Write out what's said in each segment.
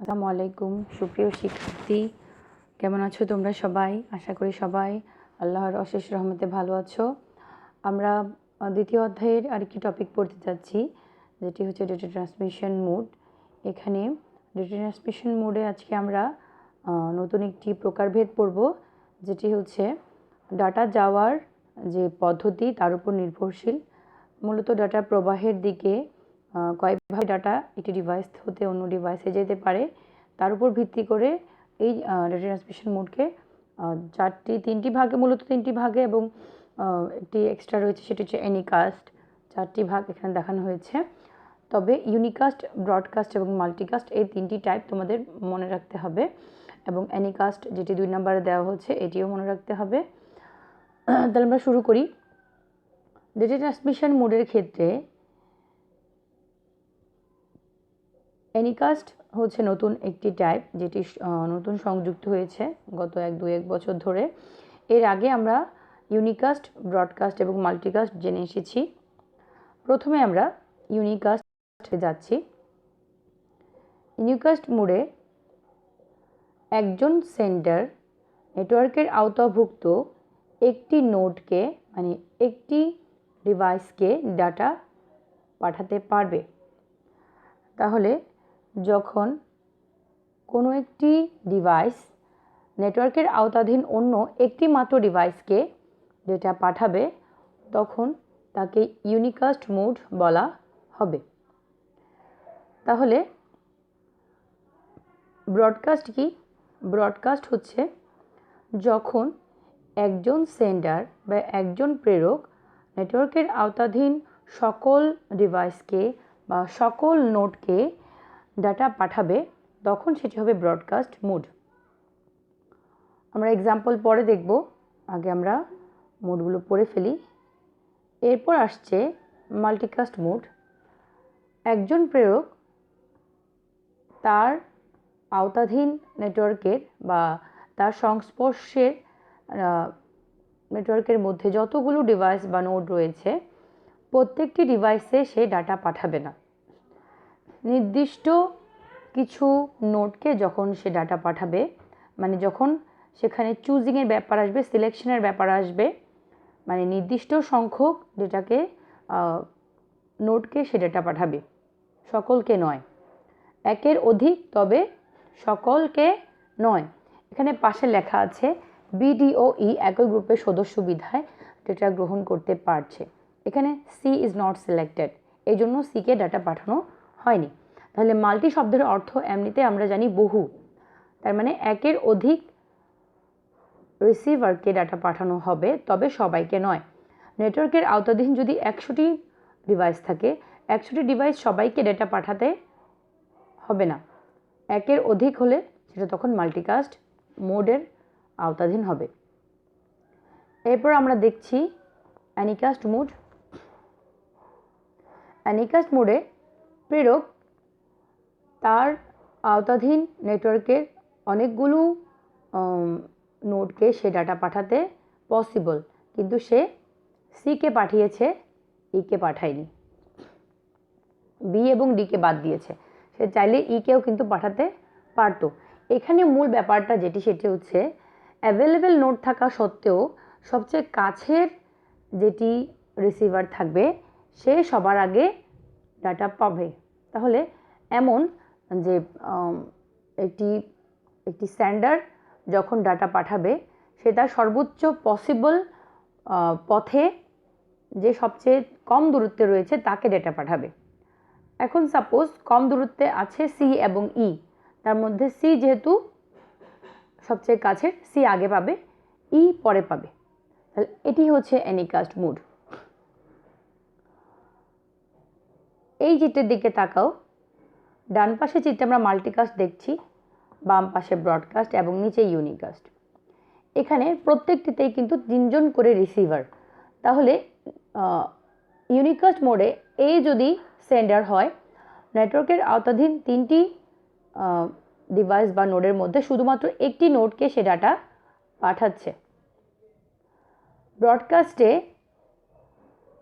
আসসালামু আলাইকুম সুপ্রিয় শিক্ষার্থী, কেমন আছো তোমরা সবাই? আশা করি সবাই আল্লাহর অশেষ রহমতে ভালো আছো। আমরা দ্বিতীয় অধ্যায়ের আরেকটি টপিক পড়তে যাচ্ছি, যেটি হচ্ছে ডেটা ট্রান্সমিশন মোড। এখানে ডেটা ট্রান্সমিশন মোডে আজকে আমরা নতুন একটি প্রকারভেদ পড়ব, যেটি হচ্ছে ডাটা যাওয়ার যে পদ্ধতি তার উপর নির্ভরশীল। মূলত ডাটা প্রবাহের দিকে কয়েকভাবে ডাটা একটি ডিভাইস হতে অন্য ডিভাইসে যেতে পারে, তার উপর ভিত্তি করে এই ডেটা ট্রান্সমিশন মোডকে তিনটি ভাগে এবং একটি এক্সট্রা রয়েছে, সেটি হচ্ছে অ্যানিকাস্ট। 4টি ভাগ এখানে দেখানো হয়েছে। তবে ইউনিকাস্ট, ব্রডকাস্ট এবং মাল্টিকাস্ট এই 3টি টাইপ তোমাদের মনে রাখতে হবে, এবং অ্যানিকাস্ট যেটি 2 নম্বরে দেওয়া হচ্ছে এটিও মনে রাখতে হবে। তাহলে আমরা শুরু করি। ডেটা ট্রান্সমিশন মোডের ক্ষেত্রে অ্যানিকাস্ট হচ্ছে নতুন একটি টাইপ, যেটি নতুন সংযুক্ত হয়েছে গত 1 বছর ধরে। এর আগে আমরা ইউনিকাস্ট, ব্রডকাস্ট এবং মাল্টিকাস্ট জেনে এসেছি। প্রথমে আমরা ইউনিকাস্টে যাচ্ছি। ইউনিকাস্ট মোডে একজন সেন্ডার নেটওয়ার্কের আওতাভুক্ত একটি নোডকে, মানে একটি ডিভাইসকে ডাটা পাঠাতে পারবে। তাহলে যখন কোনো একটি ডিভাইস নেটওয়ার্কের আওতাধীন অন্য একটি মাত্র ডিভাইসকে ডেটা পাঠাবে, তখন তাকে ইউনিকাস্ট মোড বলা হবে। তাহলে ব্রডকাস্ট কি? ব্রডকাস্ট হচ্ছে যখন একজন সেন্ডার বা একজন প্রেরক নেটওয়ার্কের আওতাধীন সকল ডিভাইসকে বা সকল নোডকে ডাটা পাঠাবে, তখন সেটি হবে ব্রডকাস্ট মোড। আমরা এক্সাম্পল পরে দেখব, আগে আমরা মোডগুলো পড়ে ফেলি। এরপর আসছে মাল্টিকাস্ট মোড। একজন প্রেরক তার আওতাধীন নেটওয়ার্কের বা তার সংস্পর্শের নেটওয়ার্কের মধ্যে যতগুলো ডিভাইস বা নোড রয়েছে, প্রত্যেকটি ডিভাইসে সে ডাটা পাঠাবে না। নির্দিষ্ট কিছু নোডকে যখন সে ডাটা পাঠাবে, মানে যখন সেখানে চুজিংয়ের ব্যাপার আসবে, সিলেকশনের ব্যাপার আসবে, মানে নির্দিষ্ট সংখ্যক ডেটাকে নোডকে সে ডেটা পাঠাবে, সকলকে নয়। একের অধিক, তবে সকলকে নয়। এখানে পাশে লেখা আছে BDOE একই গ্রুপের সদস্য বিধায় ডেটা গ্রহণ করতে পারছে। এখানে সি ইজ নট সিলেক্টেড, এই জন্য সিকে ডাটা পাঠানো হয়নি। তাহলে মাল্টি শব্দের অর্থ এমনিতে আমরা জানি বহু, তার মানে একের অধিক রিসিভারকে ডাটা পাঠানো হবে, তবে সবাইকে নয়। নেটওয়ার্কের আওতাধীন যদি 100টি ডিভাইস থাকে, 100টি ডিভাইস সবাইকে ডেটা পাঠাতে হবে না। একের অধিক হলে সেটা তখন মাল্টিকাস্ট মোডের আওতাধীন হবে। এরপর আমরা দেখছি অ্যানিকাস্ট মোড। অ্যানিকাস্ট মোডে প্রেরক তার আওতাধীন নেটওয়ার্কের অনেকগুলো নোডকে সে ডাটা পাঠাতে পসিবল, কিন্তু সে সিকে পাঠিয়েছে, ইকে পাঠায়নি। বি এবং ডিকে বাদ দিয়েছে। সে চাইলে ইকেও কিন্তু পাঠাতে পারতো। এখানে মূল ব্যাপারটা সেটি হচ্ছে অ্যাভেলেবেল নোড থাকা সত্ত্বেও সবচেয়ে কাছের যেটি রিসিভার থাকবে সে সবার আগে ডাটা পাবে। তাহলে এমন যে একটি সেন্ডার যখন ডাটা পাঠাবে, সে তার সর্বোচ্চ পসিবল পথে যে সবচেয়ে কম দূরত্বে রয়েছে তাকে ডেটা পাঠাবে। এখন সাপোজ কম দূরত্বে আছে সি এবং ই, তার মধ্যে সি যেহেতু সবচেয়ে কাছের, সি আগে পাবে, ই পরে পাবে। তাহলে এটি হচ্ছে অ্যানিকাস্ট মোড। এই চিত্রের দিকে তাকাও। ডান পাশে চিত্রে আমরা মাল্টিকাস্ট দেখছি, বাম পাশে ব্রডকাস্ট এবং নিচে ইউনিকাস্ট। এখানে প্রত্যেকটিতেই কিন্তু 3জন করে রিসিভার। তাহলে ইউনিকাস্ট মোডে এ যদি সেন্ডার হয়, নেটওয়ার্কের আওতাধীন 3টি ডিভাইস বা নোডের মধ্যে শুধুমাত্র একটি নোডকে সে ডাটা পাঠাচ্ছে। ব্রডকাস্টে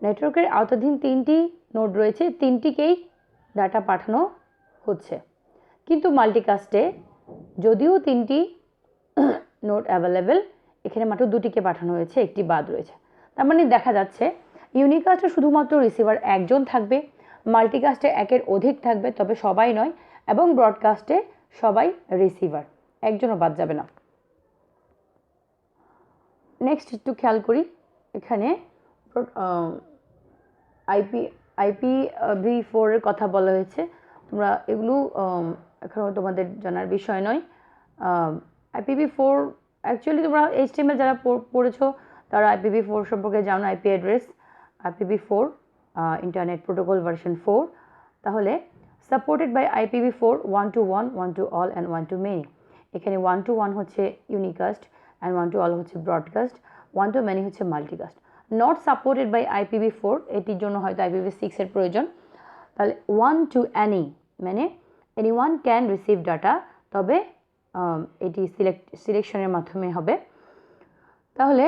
নেটওয়ার্কের আওতাধীন 3টি নোড রয়েছে, 3টিকেই ডাটা পাঠানো হচ্ছে, কিন্তু মাল্টিকাস্টে যদিও 3টি নোট অ্যাভেলেবেল, এখানে মাত্র 2টিকে পাঠানো হয়েছে, একটি বাদ রয়েছে। তার মানে দেখা যাচ্ছে ইউনিকাস্টে শুধুমাত্র রিসিভার একজন থাকবে, মাল্টিকাস্টে একের অধিক থাকবে, তবে সবাই নয়, এবং ব্রডকাস্টে সবাই রিসিভার, একজনও বাদ যাবে না। নেক্সট একটু খেয়াল করি, এখানে IPv4 এর কথা বলা হয়েছে। তোমরা এগুলো এখনও তোমাদের জানার বিষয় নয়। IPv4 অ্যাকচুয়ালি তোমরা HTML যারা পড়েছো তারা IPv4 সম্পর্কে জানো। IP address IPv4 internet protocol version 4। তাহলে supported by IPv4 1 to 1, 1 to all and 1 to many। এখানে 1 to 1 হচ্ছে ইউনিকাস্ট অ্যান্ড 1 to all হচ্ছে ব্রডকাস্ট, 1 to many হচ্ছে multicast. Not supported by IPv4, এটির জন্য হয়তো IPv6 এর প্রয়োজন। তাহলে 1 to any মানে এনিওয়ান ক্যান রিসিভ ডাটা, তবে এটি সিলেকশনের মাধ্যমে হবে। তাহলে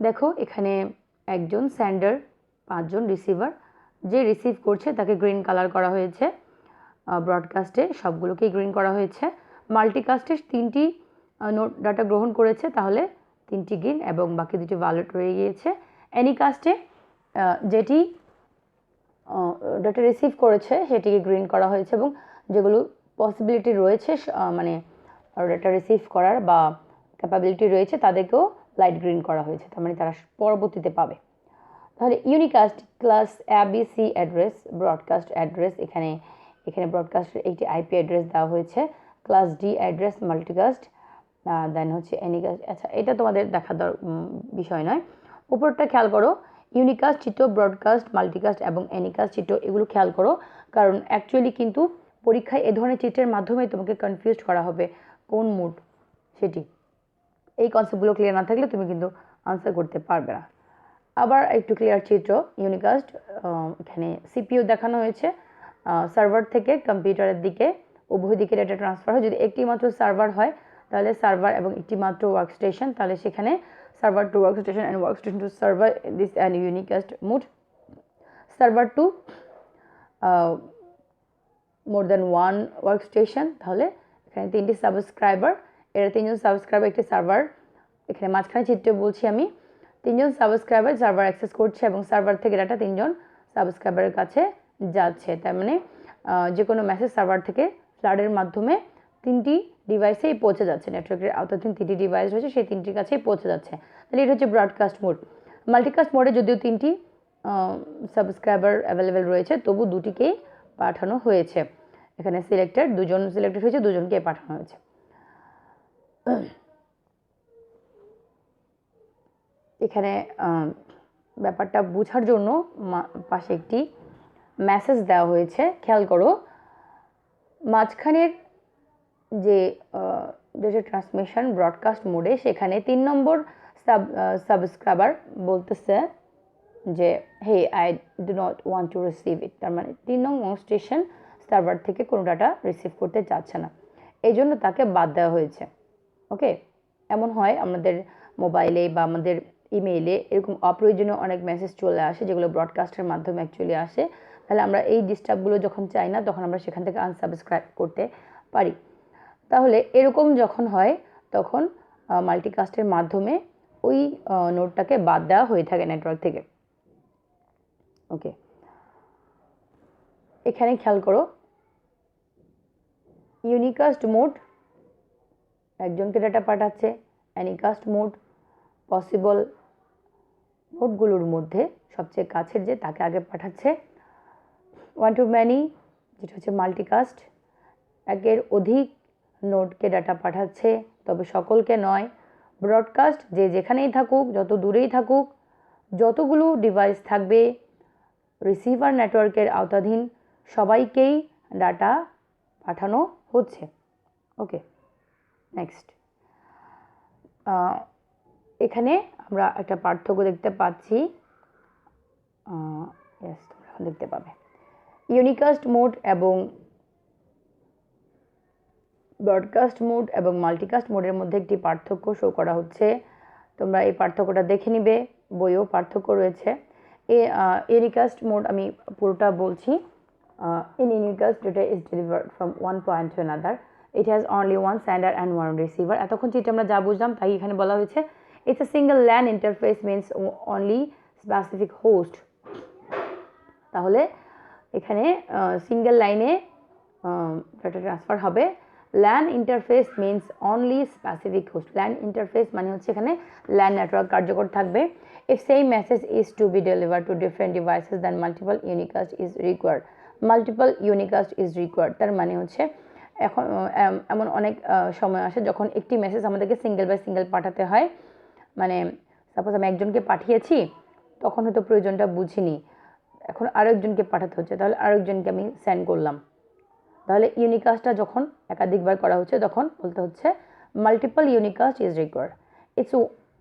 দেখো এখানে একজন সেন্ডার, 5 জন রিসিভার। যে রিসিভ করছে তাকে গ্রিন কালার করা হয়েছে, ব্রডকাস্টে সবগুলোকেই গ্রিন করা হয়েছে। মাল্টিকাস্টে 3টি নোট ডাটা গ্রহণ করেছে, তাহলে 3টি গ্রিন এবং বাকি 2টি ভায়োলেট রয়ে গিয়েছে। অ্যানিকাস্টে যেটি ডাটা রিসিভ করেছে সেটিকে গ্রিন করা হয়েছে, এবং যেগুলো পসিবিলিটি রয়েছে মানে ডাটা রিসিভ করার বা ক্যাপাবিলিটি রয়েছে তাদেরকেও লাইট গ্রিন করা হয়েছে, তার মানে তারা পরবর্তীতে পাবে। তাহলে unicast class ABC address, broadcast address, এখানে ব্রডকাস্টের একটি আইপি অ্যাড্রেস দেওয়া হয়েছে। ক্লাস D অ্যাড্রেস মাল্টিকাস্ট, দেন হচ্ছে অ্যানিকাস্ট। আচ্ছা, এটা তোমাদের দেখার বিষয় নয়। উপরটা খেয়াল করো, ইউনিকাস্ট চিত্র, ব্রডকাস্ট, মাল্টিকাস্ট এবং অ্যানিকাস্ট চিত্র, এগুলো খেয়াল করো, কারণ অ্যাকচুয়ালি কিন্তু পরীক্ষায় এ ধরনের চিত্রের মাধ্যমে তোমাকে কনফিউজ করা হবে কোন মোড সেটি। এই কনসেপ্টগুলো ক্লিয়ার না থাকলে তুমি কিন্তু আনসার করতে পারবে না। আবার একটু ক্লিয়ার চিত্র, ইউনিকাস্ট এখানে সিপিইউ দেখানো হয়েছে, সার্ভার থেকে কম্পিউটারের দিকে উভয় দিকে ডেটা ট্রান্সফার হয়। যদি একটি মাত্র সার্ভার হয় তাহলে সার্ভার এবং একটি মাত্র ওয়ার্কস্টেশন, তাহলে সেখানে server to workstation and workstation to server, this and unicast mode. Server to more than 1 workstation, তাহলে এখানে 3টি সাবস্ক্রাইবার, এরা 3জন সাবস্ক্রাইবার একটি সার্ভার। এখানে মাঝখানে চিত্রে বলছি আমি, 3জন সাবস্ক্রাইবার সার্ভার অ্যাক্সেস করছে এবং সার্ভার থেকে ডাটা 3জন সাবস্ক্রাইবারের কাছে যাচ্ছে। তার মানে যে কোনো মেসেজ সার্ভার থেকে ফ্লাডের মাধ্যমে 3টি ডিভাইসেই পৌঁছে যাচ্ছে, নেটওয়ার্কের আওতাধীন 3টি ডিভাইস রয়েছে, সেই 3টির কাছেই পৌঁছে যাচ্ছে। তাহলে এটা হচ্ছে ব্রডকাস্ট মোড। মাল্টিকাস্ট মোডে যদিও 3টি সাবস্ক্রাইবার অ্যাভেলেবেল রয়েছে, তবু 2টিকেই পাঠানো হয়েছে। এখানে সিলেক্টেড, 2জন সিলেক্টেড হয়েছে, 2জনকে পাঠানো হয়েছে। এখানে ব্যাপারটা বোঝার জন্য পাশে একটি মেসেজ দেওয়া হয়েছে, খেয়াল করো। মাঝখানের যে ডেটা ট্রান্সমিশন ব্রডকাস্ট মোডে, সেখানে 3 নম্বর সাবস্ক্রাইবার বলতেছে যে hey I do not want to receive it, তার মানে 3 নং স্টেশন সার্ভার থেকে কোনো ডাটা রিসিভ করতে চাচ্ছে না, এই জন্য তাকে বাদ দেওয়া হয়েছে। ওকে, এমন হয় আমাদের মোবাইলে বা আমাদের ইমেইলে এরকম অপ্রয়োজনীয় অনেক মেসেজ চলে আসে, যেগুলো ব্রডকাস্টের মাধ্যমে অ্যাকচুয়ালি আসে। তাহলে আমরা এই ডিস্টার্বগুলো যখন চাই না, তখন আমরা সেখান থেকে আনসাবস্ক্রাইব করতে পারি। তাহলে এরকম যখন হয় তখন মাল্টিকাস্টের মাধ্যমে ওই নোটটাকে বাদ দেওয়া হয়ে থাকে নেটওয়ার্ক থেকে। ওকে, এখানে খেয়াল করো, ইউনিকাস্ট মোড একজনকে ডাটা পাঠাচ্ছে, অ্যানিকাস্ট মোড পসিবল নোটগুলোর মধ্যে সবচেয়ে কাছের যে তাকে আগে পাঠাচ্ছে। 1 to many যেটা হচ্ছে মাল্টিকাস্ট, একের অধিক নোটকে ডাটা পাঠাচ্ছে, তবে সকলকে নয়। ব্রডকাস্ট যে যেখানেই থাকুক, যত দূরেই থাকুক, যতগুলো ডিভাইস থাকবে রিসিভার নেটওয়ার্কের আওতাধীন সবাইকেই ডাটা পাঠানো হচ্ছে। ওকে, নেক্সট এখানে আমরা একটা পার্থক্য দেখতে পাচ্ছি, দেখতে পাবে ইউনিকাস্ট মোড এবং ব্রডকাস্ট মোড এবং মাল্টিকাস্ট মোডের মধ্যে একটি পার্থক্য শো করা হচ্ছে। তোমরা এই পার্থক্যটা দেখে নিবে, বইয়েও পার্থক্য রয়েছে। ইউনিকাস্ট মোড আমি পুরোটা বলছি, In Unicast, data is delivered from one point to another. It has only one sender and one receiver. এতক্ষণ যেটা আমরা যা বুঝলাম তাই এখানে বলা হয়েছে it's a single LAN interface means only specific host. তাহলে এখানে সিঙ্গেল লাইনে ডাটা ট্রান্সফার হবে। LAN interface means only specific host. LAN interface মানে হচ্ছে এখানে LAN নেটওয়ার্ক কার্যকর থাকবে। If same message is to be delivered to different devices then multiple unicast is required. Multiple unicast is required. তার মানে হচ্ছে এখন এমন অনেক সময় আসে যখন একটি মেসেজ আমাদেরকে সিঙ্গেল বাই সিঙ্গেল পাঠাতে হয়। মানে সাপোজ আমি একজনকে পাঠিয়েছি, তখন হয়তো প্রয়োজনটা বুঝিনি, এখন আরেকজনকে পাঠাতে হচ্ছে, তাহলে আরেকজনকে আমি সেন্ড করলাম। তাহলে ইউনিকাস্টটা যখন একাধিকবার করা হচ্ছে তখন বলতে হচ্ছে multiple unicast is required. It's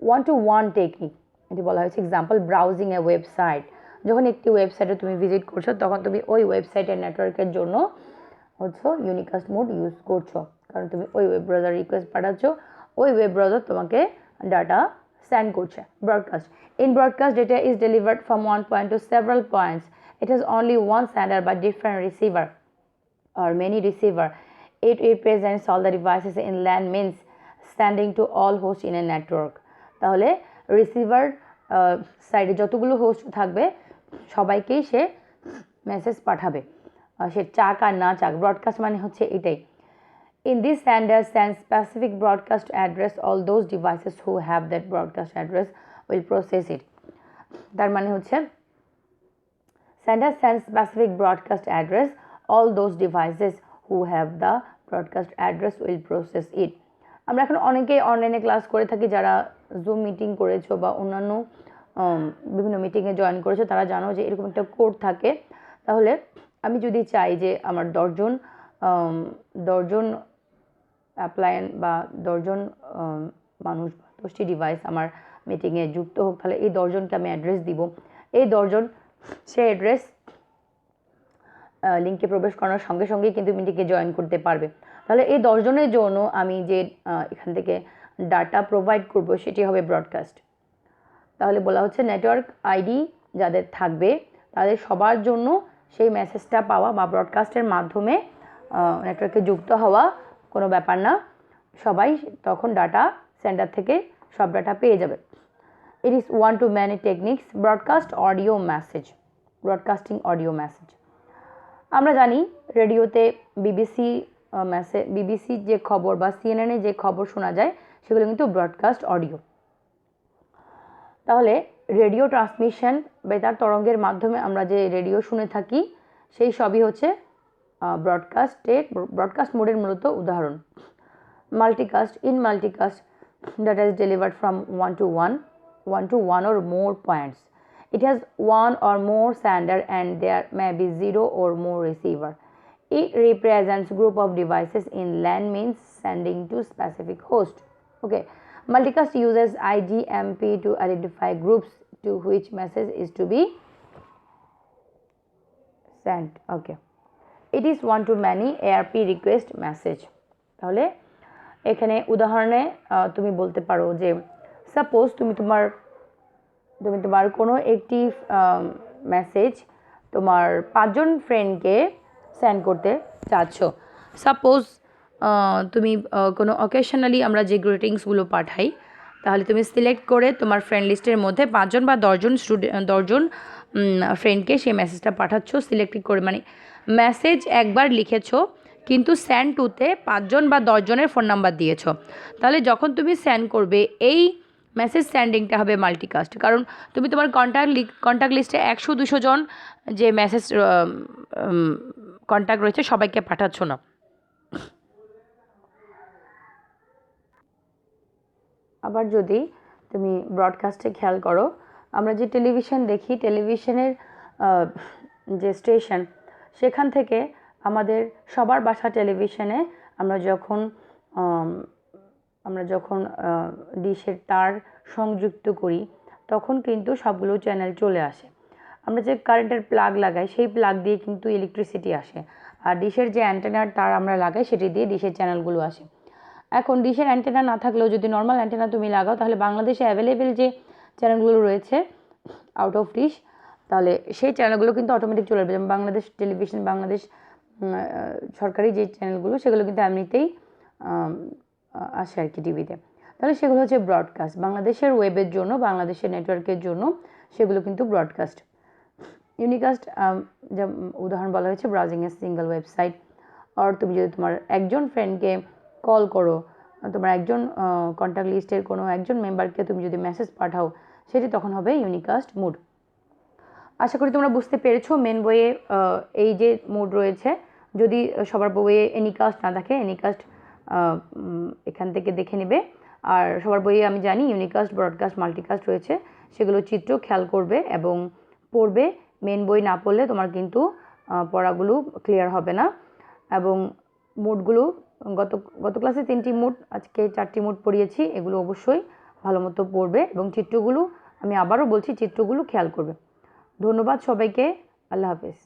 one to one technique, এটি বলা হয়েছে। Example, browsing a website. যখন একটি ওয়েবসাইটে তুমি ভিজিট করছো তখন তুমি ওই ওয়েবসাইটের নেটওয়ার্কের জন্য হচ্ছে ইউনিকাস্ট মোড ইউজ করছো, কারণ তুমি ওই ওয়েব ব্রাউজার রিকোয়েস্ট পাঠাচ্ছ, ওই ওয়েব ব্রাউজার তোমাকে ডাটা সেন্ড করছে। Broadcast, in broadcast data is delivered from one point to several points. It has only one sender but different receiver or many receiver. It represents all the devices in LAN means sending to all hosts in a network. তাহলে receiver সাইডে যতগুলো host থাকবে সবাইকেই সে message পাঠাবে, সে চাক আর না চাক। Broadcast মানে হচ্ছে এটাই। In this sender sends specific broadcast address, all those devices who have that broadcast address will process it. তার মানে হচ্ছে sender sends specific broadcast address, all those devices who have the broadcast address will process it. আমরা এখন অনেকেই অনলাইনে class করে থাকি, যারা জুম মিটিং করেছো বা অন্যান্য বিভিন্ন মিটিংয়ে জয়েন করেছো তারা জানো যে এরকম একটা কোড থাকে। তাহলে আমি যদি চাই যে আমার 10জন অ্যাপ্লায়েন্স বা 10জন মানুষ, 10টি ডিভাইস আমার মিটিংয়ে যুক্ত হোক, তাহলে এই 10জনকে আমি অ্যাড্রেস দিব। এই 10জন সে অ্যাড্রেস লিঙ্কে প্রবেশ করার সঙ্গে সঙ্গেই কিন্তু মিটিংয়ে জয়েন করতে পারবে। তাহলে এই 10জনের জন্য আমি যে এখান থেকে ডাটা প্রোভাইড করব সেটি হবে ব্রডকাস্ট। তাহলে বলা হচ্ছে নেটওয়ার্ক আইডি যাদের থাকবে তাদের সবার জন্য সেই মেসেজটা পাওয়া বা ব্রডকাস্টের মাধ্যমে নেটওয়ার্কে যুক্ত হওয়া কোনো ব্যাপার না, সবাই তখন ডাটা সেন্টার থেকে সব ডাটা পেয়ে যাবে। It is one to many techniques broadcast audio message, broadcasting audio message. আমরা জানি রেডিওতে বিবিসি যে খবর বা সিএনএনে যে খবর শোনা যায় সেগুলো কিন্তু ব্রডকাস্ট অডিও। তাহলে রেডিও ট্রান্সমিশন বেতার তরঙ্গের মাধ্যমে আমরা যে রেডিও শুনে থাকি সেই সবই হচ্ছে ব্রডকাস্ট মোডের মূলত উদাহরণ। Multicast, in multicast data is delivered from one to one or more points. It has one or more sender and there may be 0 or more receiver. It represents group of devices in LAN means sending to specific host. Okay, multicast uses IGMP to identify groups to which message is to be sent. Okay, it is one to many ARP request message. তাহলে এখানে উদাহরণে তুমি বলতে পারো যে suppose তুমি তোমার কোনো একটি মেসেজ তোমার 5জন ফ্রেন্ডকে সেন্ড করতে চাচ্ছ। সাপোজ তুমি কোনো অকেশনালি আমরা যে গ্রিটিংসগুলো পাঠাই, তাহলে তুমি সিলেক্ট করে তোমার ফ্রেন্ড লিস্টের মধ্যে 5জন বা 10জন ফ্রেন্ডকে সেই মেসেজটা পাঠাচ্ছ সিলেক্ট করে, মানে মেসেজ একবার লিখেছো কিন্তু সেন্ড টুতে 5জন বা 10জনের ফোন নাম্বার দিয়েছো। তাহলে যখন তুমি সেন্ড করবে এই মেসেজ সেন্ডিংটা হবে মাল্টিকাস্ট, কারণ তুমি তোমার কন্ট্যাক্ট লিস্টে 100-200 জন যে মেসেজ কন্ট্যাক্ট রয়েছে সবাইকে পাঠাচ্ছ না। আবার যদি তুমি ব্রডকাস্টে খেয়াল করো, আমরা যে টেলিভিশন দেখি, টেলিভিশনের যে স্টেশন সেখান থেকে আমাদের সবার বাসা টেলিভিশনে আমরা যখন ডিশের তার সংযুক্ত করি তখন কিন্তু সবগুলো চ্যানেল চলে আসে। আমরা যে কারেন্টের প্লাগ লাগাই সেই প্লাগ দিয়ে কিন্তু ইলেকট্রিসিটি আসে, আর ডিশের যে অ্যান্টেনার তার আমরা লাগাই সেটি দিয়ে ডিশের চ্যানেলগুলো আসে। এখন ডিশের অ্যান্টেনা না থাকলেও যদি নর্মাল অ্যান্টেনা তুমি লাগাও তাহলে বাংলাদেশে অ্যাভেলেবেল যে চ্যানেলগুলো রয়েছে আউট অফ ডিশ তাহলে সেই চ্যানেলগুলো কিন্তু অটোমেটিক চলে আসবে। যেমন বাংলাদেশ টেলিভিশন, বাংলাদেশ সরকারি যে চ্যানেলগুলো সেগুলো কিন্তু এমনিতেই আসে আর কি টিভিতে। তাহলে সেগুলো হচ্ছে ব্রডকাস্ট। বাংলাদেশের ওয়েবের জন্য, বাংলাদেশের নেটওয়ার্কের জন্য সেগুলো কিন্তু ব্রডকাস্ট। ইউনিকাস্ট যা উদাহরণ বলা হয়েছে ব্রাউজিংয়ের সিঙ্গেল ওয়েবসাইট। আর তুমি যদি তোমার একজন ফ্রেন্ডকে কল করো, তোমার একজন কন্ট্যাক্ট লিস্টের কোনো একজন মেম্বারকে তুমি যদি মেসেজ পাঠাও, সেটি তখন হবে ইউনিকাস্ট মোড। আশা করি তোমরা বুঝতে পেরেছো মেন বইয়ে এই যে মোড রয়েছে। যদি সবার বইয়ে এনিকাস্ট না থাকে, এনিকাস্ট এখান থেকে দেখে নেবে। আর সবার বইয়ে আমি জানি ইউনিকাস্ট, ব্রডকাস্ট, মাল্টিকাস্ট রয়েছে, সেগুলো চিত্র খেয়াল করবে এবং পড়বে। মেন বই না পড়লে তোমার কিন্তু পড়াগুলো ক্লিয়ার হবে না। এবং মোডগুলো গত ক্লাসে 3টি মোড, আজকে 4টি মোড পড়িয়েছি, এগুলো অবশ্যই ভালো মতো পড়বে এবং চিত্রগুলো আমি আবারও বলছি চিত্রগুলো খেয়াল করবে। ধন্যবাদ সবাইকে, আল্লাহ হাফেজ।